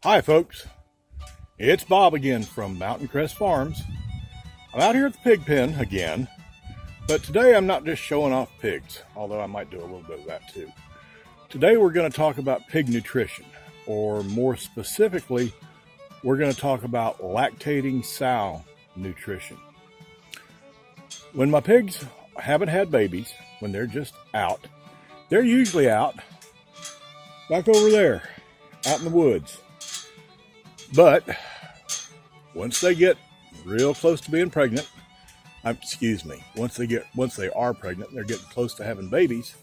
Hi folks, it's Bob again from Mountain Crest Farms. I'm out here at the pig pen again, but today I'm not just showing off pigs, although I might do a little bit of that too. Today we're going to talk about pig nutrition, or more specifically, we're going to talk about lactating sow nutrition. When my pigs haven't had babies, when they're just out, they're usually out back over there, out in the woods. But once they get real close to being pregnant, once they are pregnant and they're getting close to having babies,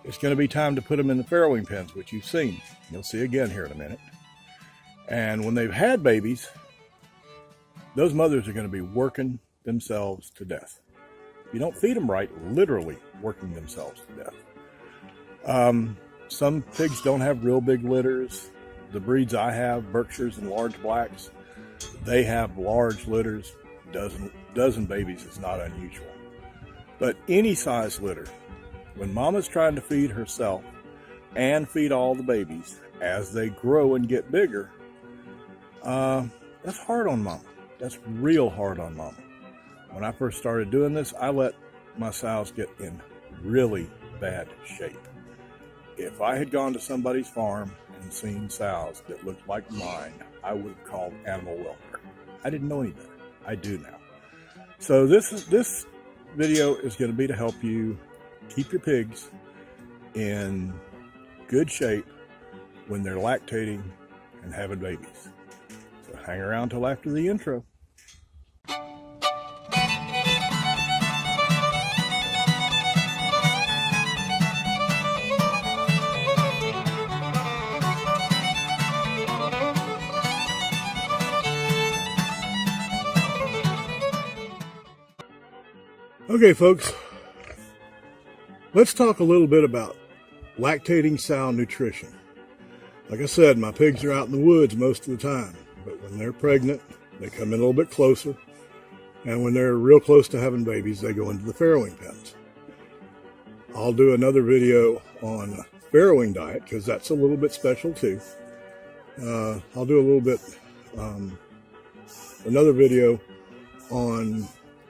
it's going to be time to put them in the farrowing pens, which you've seen. You'll see again here in a minute. And when they've had babies, those mothers are going to be working themselves to death. If you don't feed them right, literally working themselves to death. Some pigs don't have real big litters. The breeds I have, Berkshires and large blacks, they have large litters. Dozen babies is not unusual. But any size litter, when mama's trying to feed herself and feed all the babies as they grow and get bigger, that's hard on mama. That's real hard on mama. When I first started doing this, I let my sows get in really bad shape. If I had gone to somebody's farm and seen sows that looked like mine, I would have called animal welfare. I didn't know any better. I do now. So this video is going to be to help you keep your pigs in good shape when they're lactating and having babies. So hang around till after the intro. Okay, folks, let's talk a little bit about lactating sow nutrition. Like I said, my pigs are out in the woods most of the time, but when they're pregnant, they come in a little bit closer, and when they're real close to having babies, they go into the farrowing pens. I'll do another video on farrowing diet, because that's a little bit special too. I'll do a little bit, another video on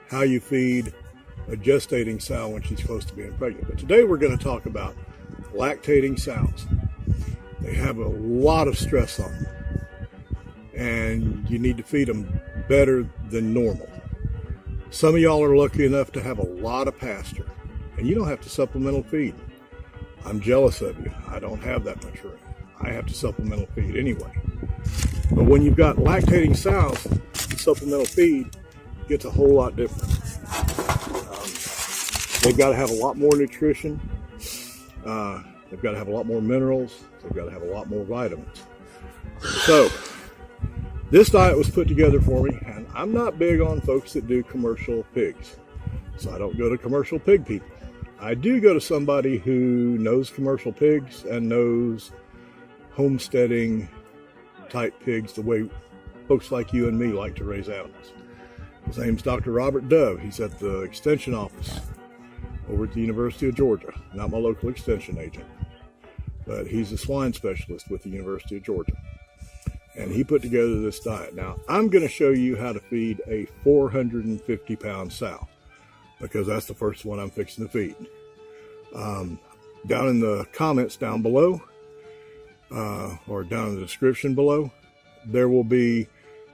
how you feed a gestating sow when she's close to being pregnant. But today we're going to talk about lactating sows. They have a lot of stress on them, and you need to feed them better than normal. Some of y'all are lucky enough to have a lot of pasture, and you don't have to supplemental feed. I'm jealous of you. I don't have that much room. I have to supplemental feed anyway. But when you've got lactating sows, supplemental feed gets a whole lot different. They've got to have a lot more nutrition. They've got to have a lot more minerals. They've got to have a lot more vitamins. So this diet was put together for me, and I'm not big on folks that do commercial pigs. So I don't go to commercial pig people. I do go to somebody who knows commercial pigs and knows homesteading type pigs the way folks like you and me like to raise animals. His name's Dr. Robert Dove. He's at the extension office over at the University of Georgia. Not my local extension agent, but he's a swine specialist with the University of Georgia. And he put together this diet. Now, I'm going to show you how to feed a 450-pound sow, because that's the first one I'm fixing to feed. Down in the comments down below, or down in the description below, there will be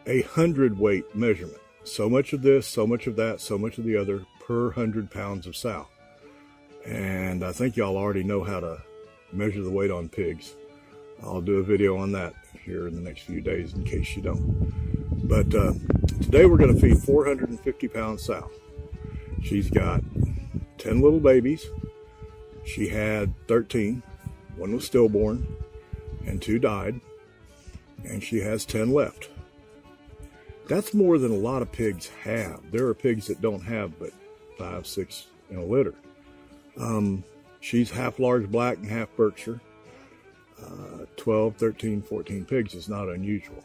a 100-weight measurement. So much of this, so much of that, so much of the other per 100 pounds of sow. And I think y'all already know how to measure the weight on pigs. I'll do a video on that here in the next few days in case you don't. But today we're going to feed 450-pound sow. She's got 10 little babies. She had 13. One was stillborn and 2 died. And she has 10 left. That's more than a lot of pigs have. There are pigs that don't have but 5, 6 in a litter. She's half large black and half Berkshire. 12, 13, 14 pigs is not unusual.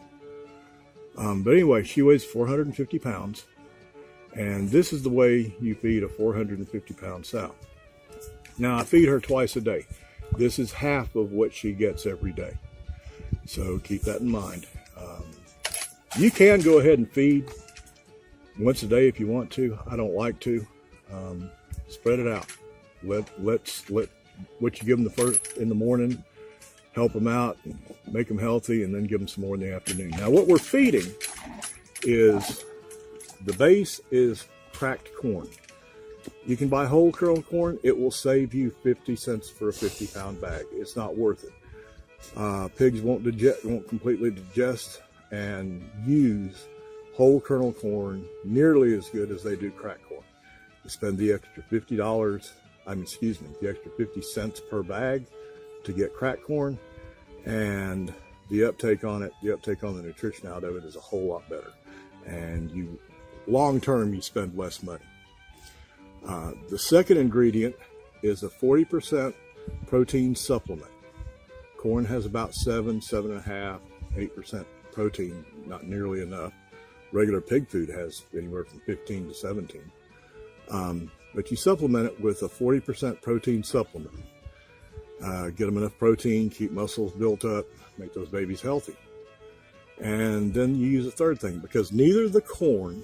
But anyway, she weighs 450 pounds. And this is the way you feed a 450-pound sow. Now, I feed her twice a day. This is half of what she gets every day. So keep that in mind. You can go ahead and feed once a day if you want to. I don't like to. Spread it out. Let what you give them the first in the morning, help them out, make them healthy, and then give them some more in the afternoon. Now what we're feeding is, the base is cracked corn. You can buy whole kernel corn. It will save you 50 cents for a 50-pound bag. It's not worth it. Pigs won't completely digest and use whole kernel corn nearly as good as they do cracked corn. You spend the extra the extra 50 cents per bag to get cracked corn, and the uptake on the nutrition out of it is a whole lot better. And long term, you spend less money. The second ingredient is a 40% protein supplement. Corn has about 7.5, 8% protein, not nearly enough. Regular pig food has anywhere from 15 to 17. But you supplement it with a 40% protein supplement. Get them enough protein, keep muscles built up, make those babies healthy. And then you use a third thing, because neither the corn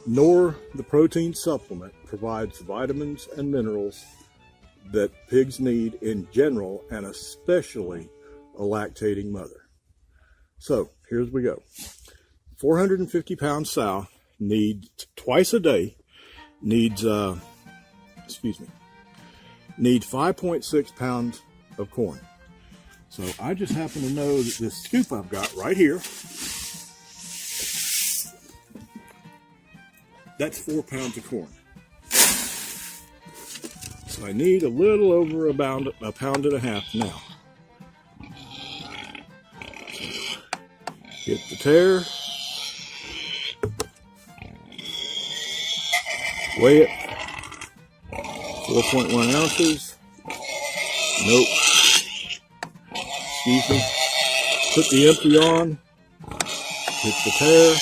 nor the protein supplement provides vitamins and minerals that pigs need in general, and especially a lactating mother. So here's we go. 450-pound sow needs twice a day, needs 5.6 pounds of corn. So I just happen to know that this scoop I've got right here, that's 4 pounds of corn. So I need a little over a pound and a half now. Hit the tare. Weigh it. 4.1 ounces. Nope. Excuse me. Put the empty on. Hit the tare.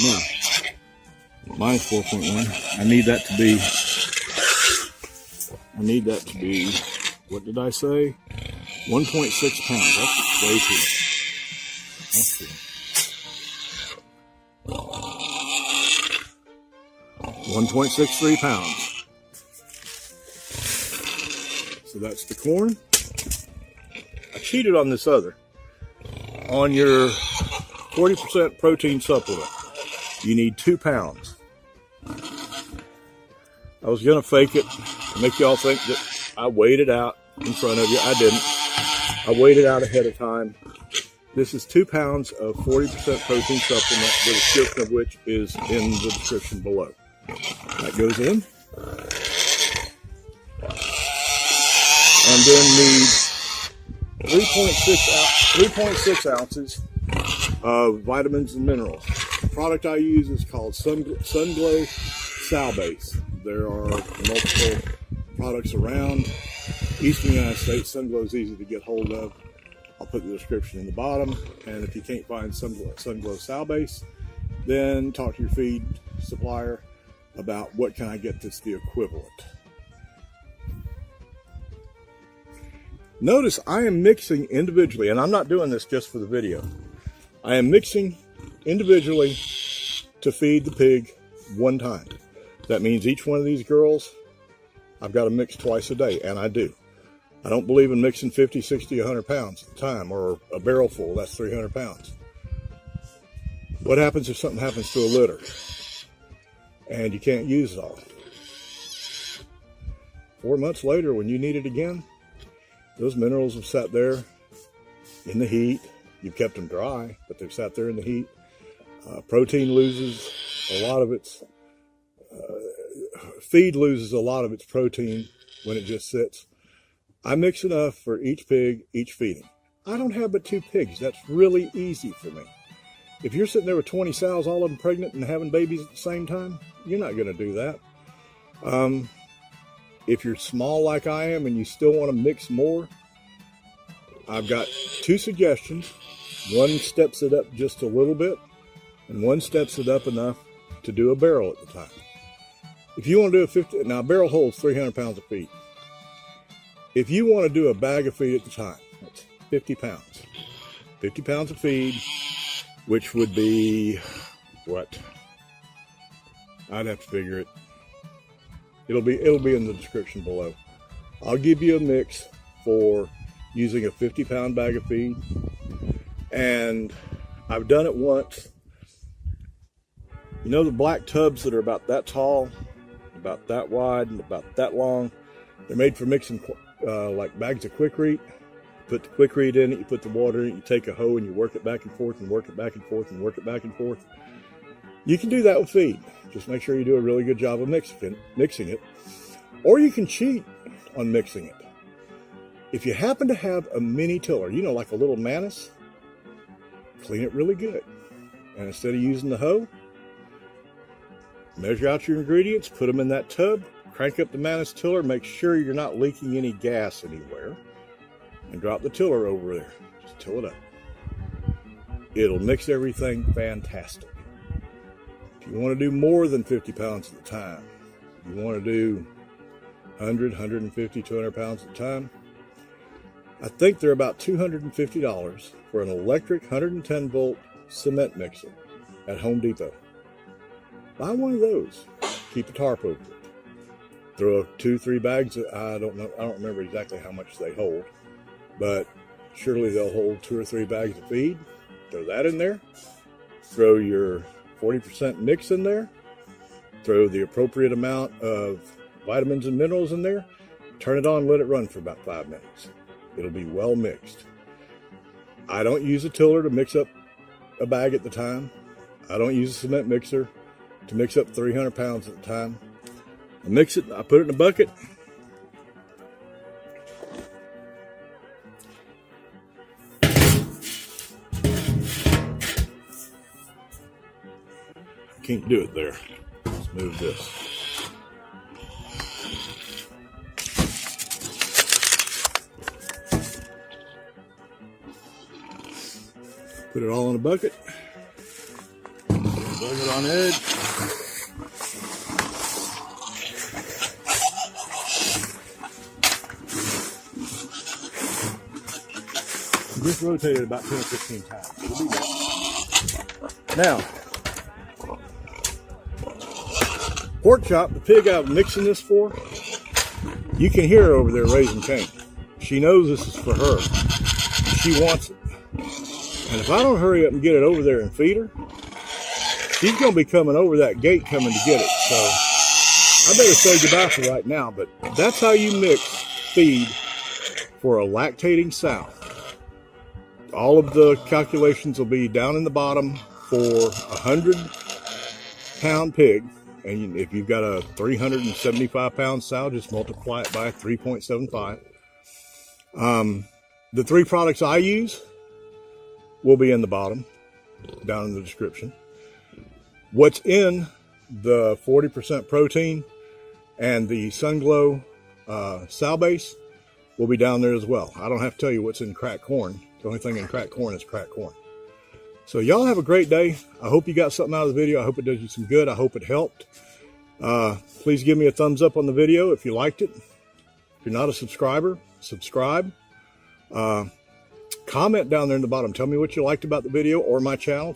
Now, mine's 4.1. I need that to be, what did I say? 1.6 pounds. That's way too much. That's good. 1.63 pounds. So that's the corn. I cheated on this other. On your 40% protein supplement, you need 2 pounds. I was going to fake it, make y'all think that I weighed it out in front of you. I didn't. I weighed it out ahead of time. This is 2 pounds of 40% protein supplement, the description of which is in the description below. That goes in. And then need 3.6 ounces of vitamins and minerals. The product I use is called Sunglow Sow Base. There are multiple products around. Eastern United States, Sunglow is easy to get hold of. I'll put the description in the bottom. And if you can't find Sunglow Sow Base, then talk to your feed supplier about what can I get that's the equivalent. Notice I am mixing individually, and I'm not doing this just for the video. I am mixing individually to feed the pig one time. That means each one of these girls, I've got to mix twice a day, and I do. I don't believe in mixing 50, 60, 100 pounds at a time, or a barrel full, that's 300 pounds. What happens if something happens to a litter and you can't use it all? 4 months later, when you need it again, those minerals have sat there in the heat. You've kept them dry, but they've sat there in the heat. Protein loses a lot of its, feed loses a lot of its protein when it just sits. I mix enough for each pig, each feeding. I don't have but 2 pigs. That's really easy for me. If you're sitting there with 20 sows, all of them pregnant and having babies at the same time, you're not going to do that. If you're small like I am and you still want to mix more, I've got 2 suggestions. One steps it up just a little bit, and one steps it up enough to do a barrel at the time. If you want to do a 50, now a barrel holds 300 pounds of feed. If you want to do a bag of feed at the time, that's 50 pounds. 50 pounds of feed, which would be what? I'd have to figure it. It'll be in the description below. I'll give you a mix for using a 50-pound bag of feed, and I've done it once. You know the black tubs that are about that tall, about that wide, and about that long? They're made for mixing like bags of quick-reat. Put the quick-reat in it, you put the water in it, you take a hoe and you work it back and forth and work it back and forth and work it back and forth. You can do that with feed. Just make sure you do a really good job of mixing it. Or you can cheat on mixing it. If you happen to have a mini tiller, you know, like a little Manus, clean it really good. And instead of using the hoe, measure out your ingredients, put them in that tub, crank up the Manus tiller, make sure you're not leaking any gas anywhere, and drop the tiller over there. Just till it up. It'll mix everything fantastic. If you want to do more than 50 pounds at a time, you want to do 100, 150, 200 pounds at a time, I think they're about $250 for an electric 110 volt cement mixer at Home Depot. Buy one of those. Keep a tarp over it. Throw 2-3 bags. I don't remember exactly how much they hold, but surely they'll hold 2 or 3 bags of feed. Throw that in there. Throw your 40% mix in there. Throw the appropriate amount of vitamins and minerals in there. Turn it on, let it run for about 5 minutes. It'll be well mixed. I don't use a tiller to mix up a bag at the time. I don't use a cement mixer to mix up 300 pounds at a time. I mix it, I put it in a bucket. Can't do it there. Let's move this. Put it all in a bucket. Bucket on edge. Just rotate it about 10 or 15 times. It'll be good. Now, pork chop, the pig I'm mixing this for, you can hear her over there raising Cain. She knows this is for her. She wants it. And if I don't hurry up and get it over there and feed her, she's going to be coming over that gate coming to get it. So I better say goodbye for right now, but that's how you mix feed for a lactating sow. All of the calculations will be down in the bottom for a 100-pound pig. And if you've got a 375-pound sow, just multiply it by 3.75. The 3 products I use will be in the bottom, down in the description. What's in the 40% protein and the Sunglow sow base will be down there as well. I don't have to tell you what's in cracked corn. The only thing in cracked corn is cracked corn. So y'all have a great day. I hope you got something out of the video. I hope it does you some good. I hope it helped. Please give me a thumbs up on the video if you liked it. If you're not a subscriber, subscribe. Comment down there in the bottom. Tell me what you liked about the video or my channel.